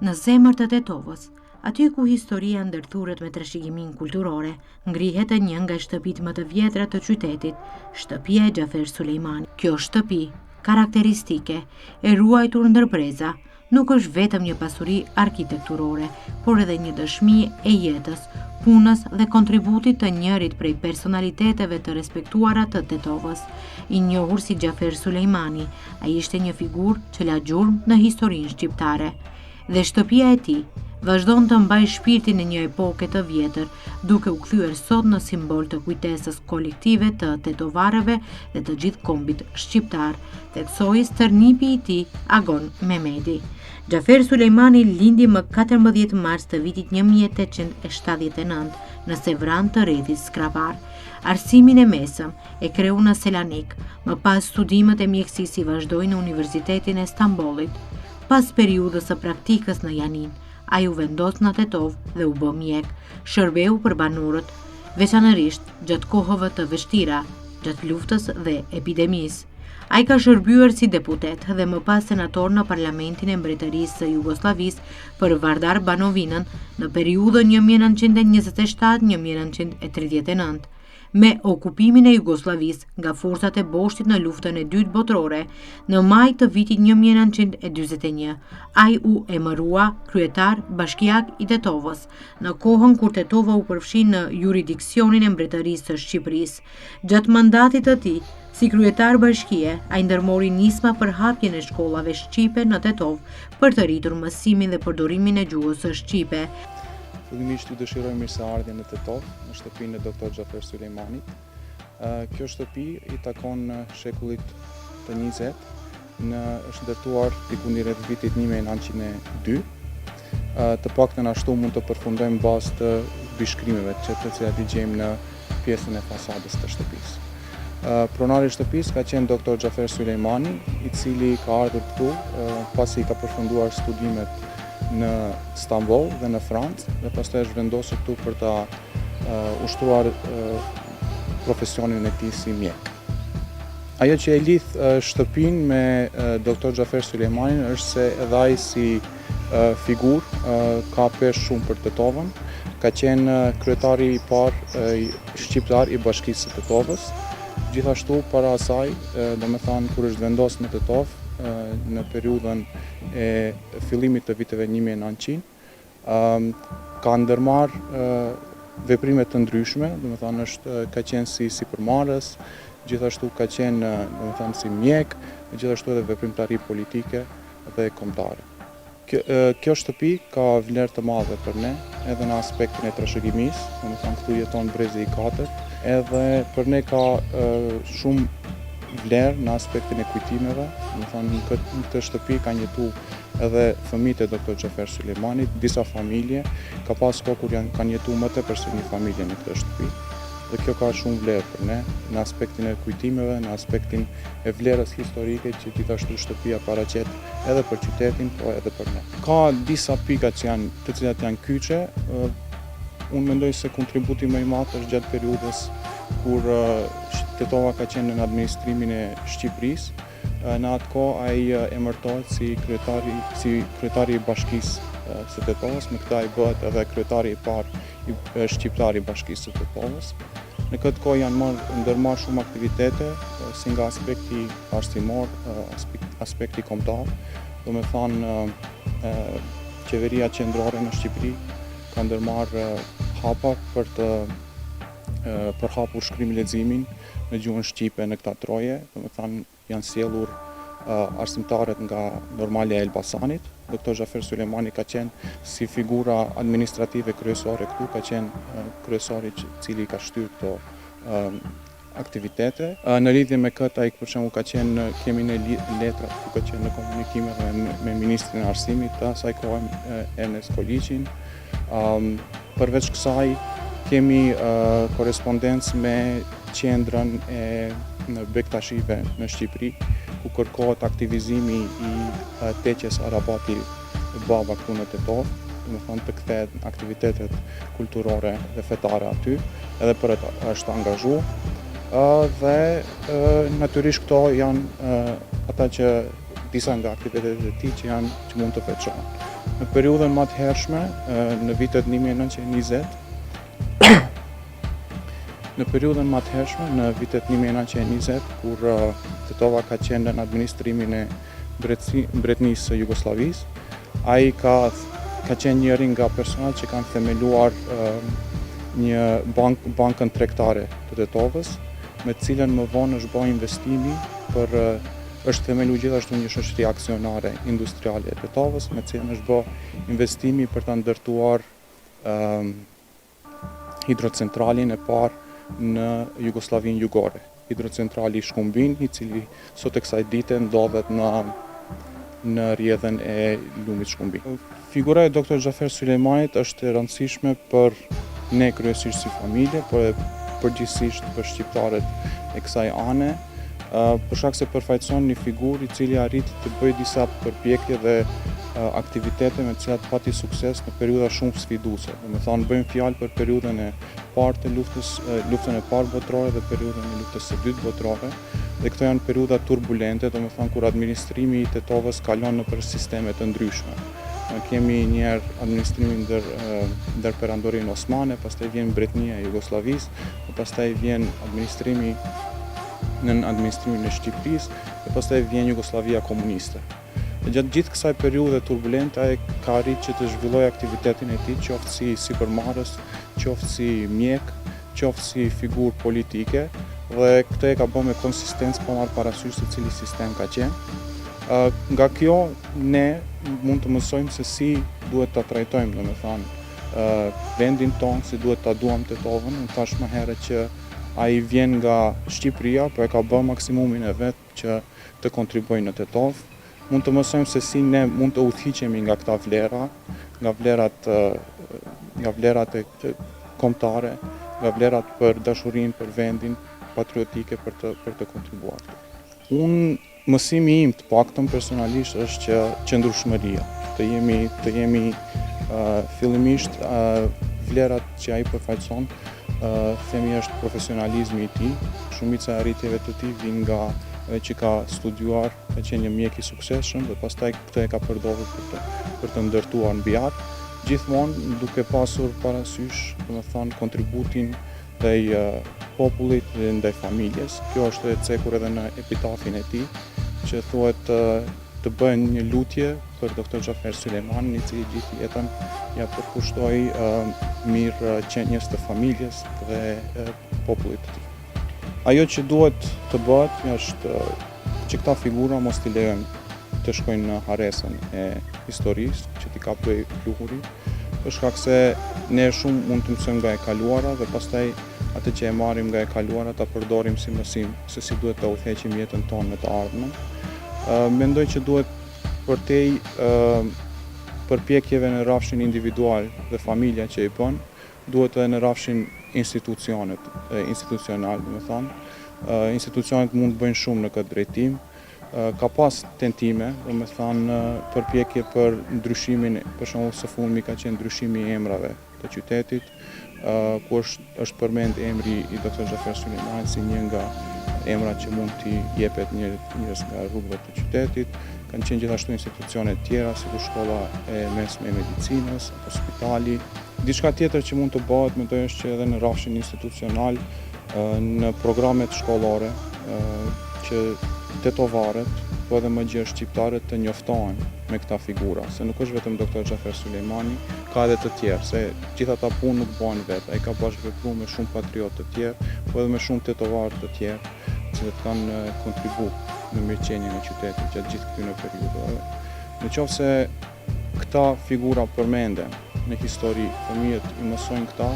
në zemër të Tetovës, aty ku historia ndërthuret me trashëgimin kulturore, ngrihet një nga shtëpitë më të vjetra të qytetit, shtëpia e Xhafer Sulejmani. Kjo shtëpi, karakteristike, e ruajtur ndër breza, nuk është vetëm një pasuri arkitekturore, por edhe një dëshmi e jetës, punës dhe kontributit të njërit prej personaliteteve të respektuara të Tetovës, i njohur si Xhafer Sulejmani. Ai ishte një figurë që la gjurmë në historinë shqiptare. Dhe shtëpia e tij vazhdon të mbajë shpirtin e një epoke të vjetër, duke u kthyer sot në simbol të kujtesës kolektive të tetovarëve dhe të gjithë kombit shqiptar, theksoi stërnipi i tij Agon Mehmeti. Xhafer Sulejmani lindi më 14 mars të vitit 1879 në Sevran të Rrethit Skrapar. Arsimin e mesëm e kreu në Selanik, më pas studimet e mjekësisë i vazhdoi në Universitetin e Stambollit. Pas periudhës së praktikës në Janin, ai u vendos në Tetov dhe u bë mjek. Shërbeu për banorët, veçanërisht gjatë kohëve të vështira, gjatë luftës dhe epidemisë. Ai ka shërbyer si deputet dhe më pas senator në Parlamentin e Mbretërisë së Jugosllavisë për Vardar Banovinën në periudhën 1927-1939. Me okupimin e Jugosllavisë nga forcat e Boshtit në luftën e dytë botërore, në maj të vitit 1941, ai u emërua kryetar bashkiak i Tetovës, në kohën kur Tetova u përfshi në juridiksionin e Mbretërisë së Shqipërisë. Gjatë mandatit të tij, si kryetar bashkie, ai ndërmori nisma për hapjen e shkollave shqipe në Tetov për të rritur mësimin dhe përdorimin e gjuhës së shqipe. Fillimisht ju dëshiroj mirëseardhje në Tetov, në shtëpinë e Dr. Xhafer Sulejmanit. Kjo shtëpi i takon shekullit të 20, është ndërtuar diku në rreth vitit 1902. Të paktën ashtu mund të përfundojmë bazë të bishkrimeve të cilat i gjejmë në pjesën e fasadës të shtëpisë. Pronari i shtëpisë ka qenë Dr. Xhafer Sulejmani, i cili ka ardhur këtu pasi ka përfunduar studimet në Stamboll dhe në Francë dhe pastaj është vendosur këtu për ta ushtruar profesionin e tij si mjek. Ajo që e lidh shtëpinë me Dr. Xhafer Sulejmanin është se edhe ai si figurë ka peshë shumë për Tetovën, ka qenë kryetari i parë shqiptar i Bashkisë së Tetovës. Gjithashtu para asaj, domethënë kur është vendosur në Tetov, në periudhën e fillimit të viteve 1900, ka ndërmarr veprime të ndryshme, domethënë ka qenë si sipërmarrës, gjithashtu ka qenë domethënë si mjek, gjithashtu edhe veprimtari politike dhe kombëtare. Kjo shtëpi ka vlerë të madhe për ne, edhe në aspektin e trashëgimisë, domethënë këtu jeton brezi i katërt, edhe për ne ka shumë vlerë në aspektin e kujtimeve. Domethënë në këtë shtëpi kanë jetuar edhe fëmijët e Dr. Xhafer Sulejmanit, disa familje, ka pas kohë kur kanë jetuar më tepër se një familje në këtë shtëpi. Dhe kjo ka shumë vlerë për ne në aspektin e kujtimeve, në aspektin e vlerës historike që gjithashtu shtëpia paraqet edhe për qytetin, po edhe për ne. Ka disa pika të cilat janë kyçe. Unë mendoj se kontributi më i madh është gjatë periudhës kur Tetova ka qenë në administrimin e Shqipërisë. Në atë kohë ai emërtohet si kryetari i Bashkisë së Tetovës, me këtë ai bëhet edhe kryetari i parë shqiptar i Bashkisë së Tetovës. Në këtë kohë janë ndërmarrë shumë aktivitete, si nga aspekti arsimor, aspekti kombëtar. Domethënë qeveria qendrore në Shqipëri ka ndërmarrë hapa për hapur shkrim leximin në gjuhën shqipe në këta troje. Domethënë janë sjellur arsimtarët nga Normale e Elbasanit. Dr. Xhafer Sulejmani ka qenë si figura administrative kryesore këtu, ka qenë kryesori i cili ka shtyrë këto aktivitete. Në lidhje me këtë, ai për shembull kemi në letra, ka qenë në komunikime me ministrin e arsimit të asaj kohe, Ernest Koliqin. Përveç kësaj, kemi korrespondencë me qendrën e Bektashive në Shqipëri, ku kërkohet aktivizimi i teqes Arabati Baba këtu në Tetov, domethënë të kthehet aktivitetet kulturore dhe fetare aty, edhe për është angazhuar. Dhe natyrisht këto janë ata që disa nga aktivitetet e tij që mund të veçohen. Në periudhën më të hershme, në vitet 1920, kur Titova ka qenë në administrimin e Mbretënisë së Jugosllavisë, ai ka qenë njëri nga personat që kanë themeluar një bankën tregtare të Titovës, me cilën më vonë është bërë investimi është themelu gjithashtu një shoqëri aksionare industriale e Titovës, me cilën është bërë investimi për ta ndërtuar hidrocentralin e parë në Jugosllavinë jugore, hidrocentrali Shkumbin, i cili sot e kësaj dite ndodhet në rrjedhën e lumit Shkumbin. Figura e Dr. Xhafer Sulejmanit është e rëndësishme për ne kryesisht si familje, por përgjithsisht për shqiptarët e kësaj ane, për shkak se përfaqëson një figurë i cili arriti të bëjë disa përpjekje dhe aktivitete me të cilat pati sukses në periudha shumë sfiduese. Domethënë bëjmë fjalë për periudhën e parë të luftën e parë botërore dhe periudhën e luftës së dytë botërore. Dhe këto janë periudha turbulente, domethënë kur administrimi i Titovës kalon nëpër sisteme të ndryshme. Ne kemi njëherë administrimin ndër perandorinë osmane, pastaj vjen Mbretënia e Jugosllavisë, pastaj vjen administrimi në administrimin e Shqipërisë dhe pastaj vjen Jugosllavia komuniste. Gjatë gjithë kësaj periudhe turbulente ai ka arritur që të zhvillojë aktivitetin e tij, qoftë si sipërmarrës, qoftë si mjek, qoftë si figurë politike, dhe këtë e ka bërë me konsistencë pa marrë parasysh se cili sistem ka qenë. Nga kjo ne mund të mësojmë se si duhet ta trajtojmë, domethënë, vendin tonë, si duhet ta duam Titovën. Unë thash më herët që ai vjen nga Shqipëria, por e ka bërë maksimumin e vet që të kontribuojë në Titovë. Mund të mësojmë se si ne mund të udhëhiqemi nga këta vlera, nga vlerat e kombëtare, nga vlerat për dashurinë për vendin, patriotike për të kontribuar. Mësimi im të paktën personalisht është që qëndrueshmëria, të jemi fillimisht vlerat që ai përfaqëson, themi është profesionalizmi i tij. Shumica e arritjeve të tij vijnë nga që ka studiuar, ka qenë një mjek i suksesshëm dhe pastaj këtë e ka përdorur për të ndërtuar mbi atë, gjithmonë duke pasur parasysh, domethënë, kontributin ndaj popullit dhe ndaj familjes. Kjo është e cekur edhe në epitafin e tij, që thuhet të bëhen një lutje për Dr. Xhafer Sulejmanin, i cili gjithë jetën ja përkushtoi mirëqenies të familjes dhe popullit të tij. Ajo që duhet të bëhet është që këta figura mos t'i lejojmë të shkojnë në haresën e historisë, që t'i kapojë pluhuri, për shkak se ne shumë mund të mësojmë nga e kaluara dhe pastaj atë që e marrim nga e kaluara ta përdorim si mësim se si duhet ta udhëheqim jetën tonë në të ardhmen. Mendoj që duhet përtej përpjekjeve në rrafshin individual dhe familja që i bën, duhet edhe në rrafshin institucional, domethënë. Institucionet mund të bëjnë shumë në këtë drejtim. Ka pas tentime, domethënë përpjekje për ndryshimin, për shembull së fundmi ka qenë ndryshimi i emrave të qytetit, ku është përmend emri i Dr. Xhafer Sulejmanit si një nga emrat që mund t'i jepet njerëz nga rrugëve të qytetit. Kanë qenë gjithashtu institucione tjera, si shkolla e mesme e medicinës, spitali. Diçka tjetër që mund të bëhet, mendoj është që edhe në rrafshin institucional, në programet shkollore, që tetovarët, po edhe më gjithë shqiptarët të njoftohen me këta figura, se nuk është vetëm Dr. Xhafer Sulejmani, ka edhe të tjerë, se gjitha ta punë nuk bëhen vetë, ai ka bashkëvepruar me shumë patriotë të tjerë, po edhe me shumë tetovarë të tjerë, që kanë kontribuar në mirëqenien e qytetit gjatë gjithë këtyre periudhave. Nëse këta figura përmenden në histori, fëmijët i mësojnë këta,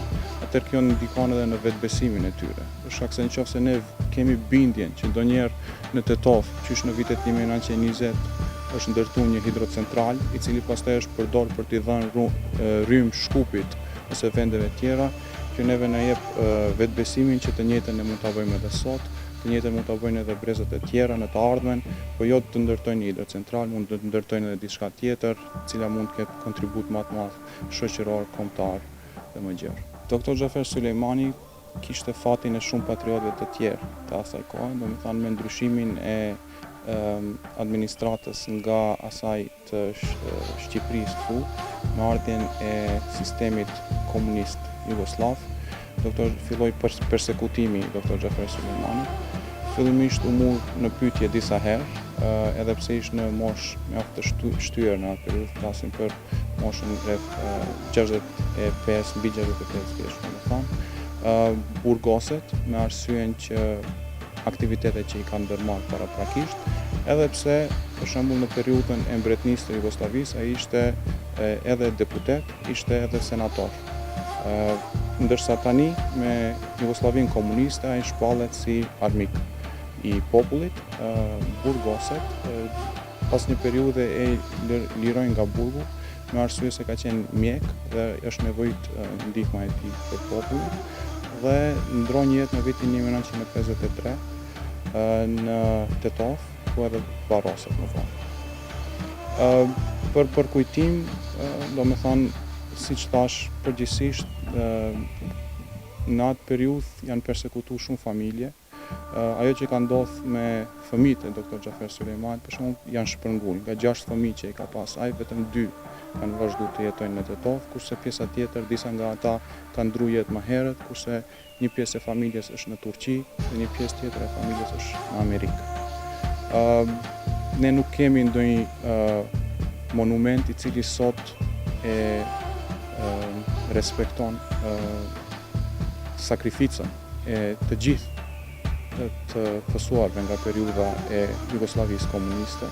atëherë kjo ndikon edhe në vetbesimin e tyre. Për shkak se nëse ne kemi bindjen që ndonjëherë në Titovë, qysh në vitet 1920, është ndërtuar një hidrocentral, i cili pastaj është përdorur për t'i dhënë rrymë Shkupit ose vendeve tjera, kjo neve na jep vetbesimin që të njëjtën ne mund ta bëjmë edhe sot, të njëjtën mund ta bëjnë edhe brezat e tjera në të ardhmen, po jo të ndërtojnë një hidrocentral, mund të ndërtojnë edhe diçka tjetër, e cila mund të ketë kontribut më të madh shoqëror, kombëtar dhe më gjerë. Dr. Xhafer Sulejmani kishte fatin e shumë patriotëve të tjerë të asaj kohe, domethënë me ndryshimin e administratës nga asaj të Shqipërisë këtu, me ardhjen e sistemit komunist jugoslav, filloi persekutimi Dr. Xhafer Sulejmanit. Fillimisht u mur në pyetje disa herë, edhe pse ishte në moshë mjaft të shtyrë në atë periudhë, flasim për moshën rreth 65 mbi 65 vjeç, domethënë, burgoset me arsyeën që aktivitetet që i kanë ndërmarrë paraprakisht, edhe pse për shembull në periudhën e mbretërisë të Jugosllavisë ai ishte edhe deputet, ishte edhe senator. Ndërsa tani me Jugosllavinë komuniste ai shpallet si armik i popullit. Burgoset pas një periudhe e lirojnë nga burgu me arsye se ka qenë mjek dhe është nevojit ndihma e tij për popullin dhe ndron jetë në vitin 1953 në Tetov, ku edhe varroset më vonë. Për kujtim, domethënë, siç thash, përgjithsisht në atë periudhë janë persekutuar shumë familje. Ajo që ka ndodhur me fëmijët e Dr. Xhafer Sulejmanit, për shembull, janë shpërngul. Nga 6 fëmijë që i ka pas ai, vetëm 2 kanë vazhduar të jetojnë në Tetov, kurse pjesa tjetër, disa nga ata kanë ndruar jetë më herët, kurse një pjesë e familjes është në Turqi dhe një pjesë tjetër e familjes është në Amerikë. Ne nuk kemi ndonjë monument i cili sot e respekton sakrificën e të gjithë të fësuarve nga periudha e Jugosllavisë komuniste.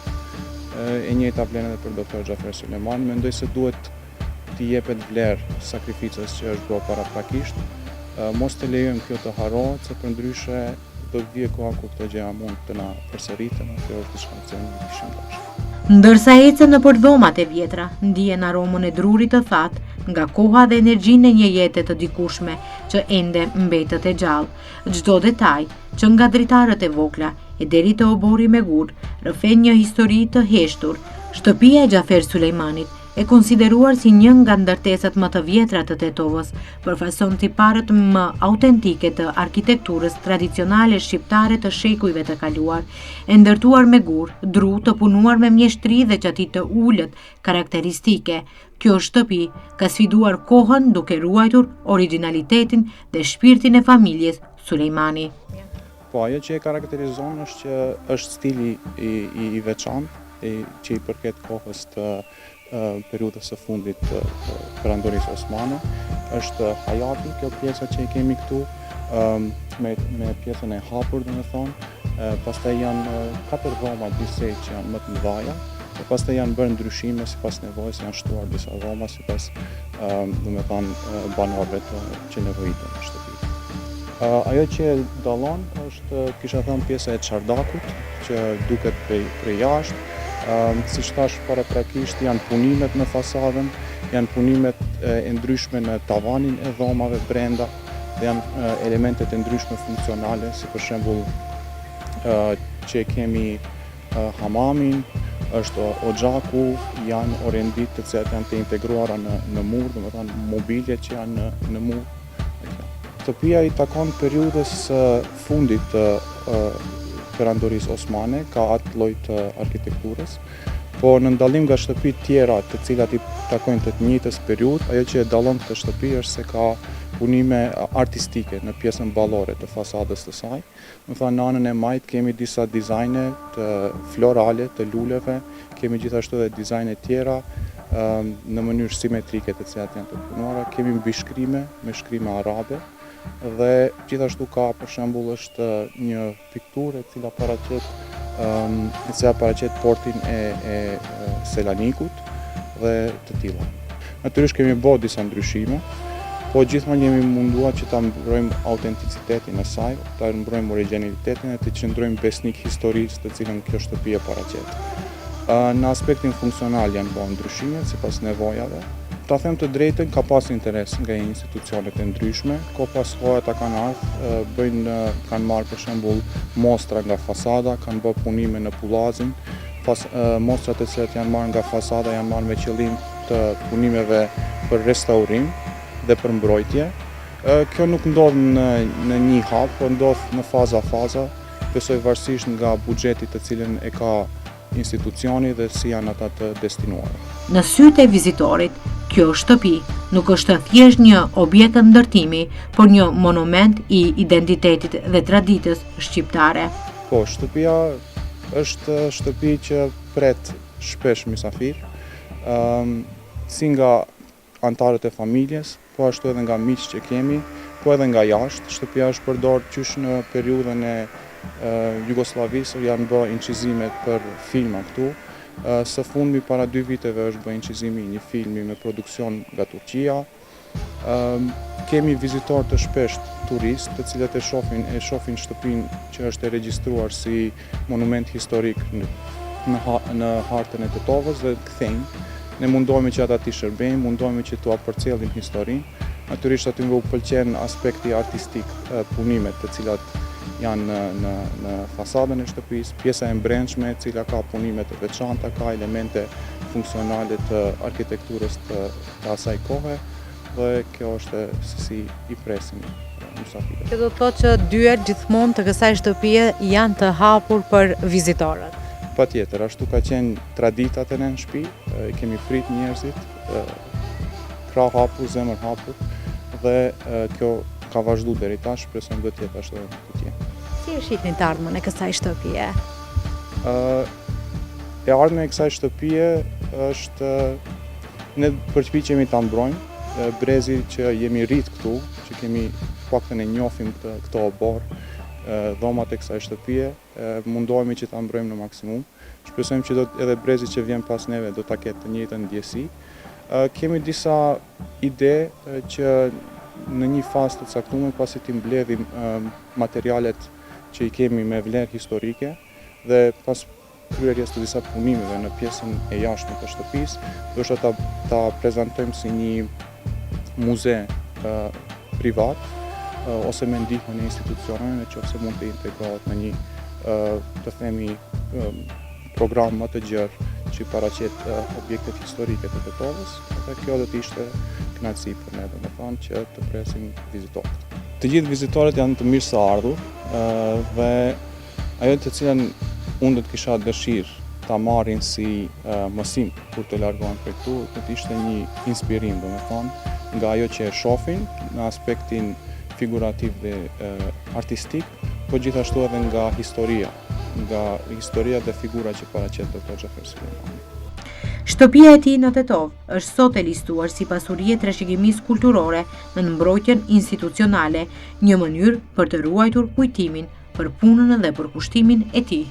E njëjta vlen edhe për Dr. Xhafer Sulejmanin. Mendoj se duhet t'i jepet vlerë sakrificës që është bërë paraprakisht. Mos të lejojmë kjo të harrohet, se përndryshe do të vijë koha kur këto gjëra mund të na përsëriten, kjo është diçka që ne kishim dashur. Ndërsa ecën nëpër dhomat e vjetra, ndihen aromën e drurit të thatë nga koha dhe energjinë e një jete të dikushme që ende mbetet e gjallë. Çdo detaj, që nga dritarët e vogla e deri te obori me gur, rrëfen një histori të heshtur. Shtëpia e Xhafer Sulejmanit e konsideruar si një nga ndërtesat më të vjetra të Tetovës, përfason tiparët më autentike të arkitekturës tradicionale shqiptare të shekujve të kaluar, e ndërtuar me gur, dru të punuar me mjeshtri dhe qati të ulët karakteristike. Kjo shtëpi ka sfiduar kohën duke ruajtur originalitetin dhe shpirtin e familjes Sulejmani. Po, ajo që e karakterizon është që është stili i veçantë që i përket kohës të periudhës së fundit të perandorisë osmane. Është hajati, kjo pjesa që i kemi këtu, me pjesën e hapur, domethënë. Pastaj janë 4 dhoma disej që janë më të mëdha, dhe pastaj janë bërë ndryshime sipas nevojës, janë shtuar disa dhoma sipas domethënë banorëve që nevojiten në shtëpi. Ajo që dallon është, kisha thënë, pjesa e çardakut, që duket prej jashtë. Siç thash paraprakisht, janë punimet në fasadën, janë punimet e ndryshme në tavanin e dhomave brenda, dhe janë elementet e ndryshme funksionale, si për shembull që kemi hamamin, është oxhaku, janë orendit të cilat janë të integruara në mur, domethënë mobilje që janë në mur. Shtëpia i takon periudhës fundit të perandorisë osmane, ka atë lloj të arkitekturës, po në ndallim nga shtëpitë tjera të cilat i takojnë të njëjtës periudhë, ajo që e dallon këtë shtëpi është se ka punime artistike në pjesën ballore të fasadës të saj. Domethënë në anën e majt kemi disa dizajne të florale, të luleve, kemi gjithashtu edhe dizajne tjera në mënyrë simetrike të cilat janë të punuara, kemi mbishkrime me shkrime arabe, dhe gjithashtu ka, për shembull, është një pikturë e cila paraqet portin e Selanikut dhe të tilla. Natyrisht kemi bërë disa ndryshime, po gjithmonë jemi munduar që ta mbrojmë autenticitetin e saj, ta mbrojmë origjinalitetin e të qëndrojmë besnik historisë të cilën kjo shtëpi e paraqet. Në aspektin funksional janë bërë ndryshime sipas nevojave. Ta them të drejtën, ka pas interes nga institucionet e ndryshme, ko pas kohë ata kanë ardhur, kanë marrë për shembull mostra nga fasada, kanë bërë punime në pullazin, mostrat e cilat janë marrë nga fasada janë marrë me qëllim të punimeve për restaurim dhe për mbrojtje. Kjo nuk ndodh në një hap, por ndodh në faza, besoj varësisht nga buxheti të cilën e ka institucioni dhe si janë ata të destinuar. Në sytë e vizitorit, kjo shtëpi nuk është thjesht një objekt ndërtimi, por një monument i identitetit dhe traditës shqiptare. Po, shtëpia është shtëpi që pret shpesh mysafir, si nga antarët e familjes, po ashtu edhe nga miqtë që kemi, po edhe nga jashtë. Shtëpia është përdorur qysh në periudhën e Jugosllavisë, janë bë incizimet për filma këtu. Së fundmi para 2 viteve është bë incizimi një filmi me produksion nga Turqia. Kemi vizitorë të shpesht turistë, të cilët e shohin shtëpinë që është e regjistruar si monument historik në hartën e Tetovës dhe kthejnë. Ne mundohemi që ata t'i shërbejmë, mundohemi që t'u përcjellim historinë. Natyrisht aty më pëlqen aspekti artistik, punimet të cilat janë në fasadën e shtëpisë, pjesa e brendshme e cila ka punime të veçanta, ka elemente funksionale të arkitekturës të asaj kohe dhe kjo është se si i presim mysafirët. Kjo do të thotë që dyert gjithmonë të kësaj shtëpie janë të hapur për vizitorët. Patjetër, ashtu ka qenë traditat e në shtëpi, kemi prit njerëzit, krah hapur, zemër hapur dhe kjo ka vazhdu deri tash, presojmë do të jetë ashtu edhe të tjerë. Si e shihni të ardhmen e kësaj shtëpie? E ardhmja e kësaj shtëpie është ne përpiqemi ta mbrojmë brezi që jemi rrit këtu, që kemi paktën e njohim këto obor, dhomat e kësaj shtëpie, mundohemi që ta mbrojmë në maksimum. Shpresojmë që edhe brezi që vjen pas neve do ta ketë të njëjtën ndjesi. Kemi disa ide që në një fazë të caktuar pasi ti mbledhim materialet që i kemi me vlerë historike dhe pas kryerjes të disa punimeve në pjesën e jashtme të shtëpisë, do të ta prezantojmë si një muze privat ose me ndihmën e institucioneve nëse mund të integrohet në një të themi program më të gjerë që i paraqet objektet historike të Tetovës, dhe kjo do të ishte kënaqësi për ne, domethënë që të presim vizitorët. Të gjithë vizitorët janë të mirë së ardhur dhe ajo të cilën unë do të kisha dëshirë ta marrin si mësim kur të largohen prej këtu, do të ishte një inspirim, domethënë, nga ajo që e shohin në aspektin figurativ dhe artistik, po gjithashtu edhe nga historia dhe figura që paraqet Dr. Xhafer Sulejmani. Shtëpia e tij në Tetovë është sot e listuar si pasuri e trashëgimisë kulturore në mbrojtjen institucionale, një mënyrë për të ruajtur kujtimin për punën dhe për kushtimin e tij.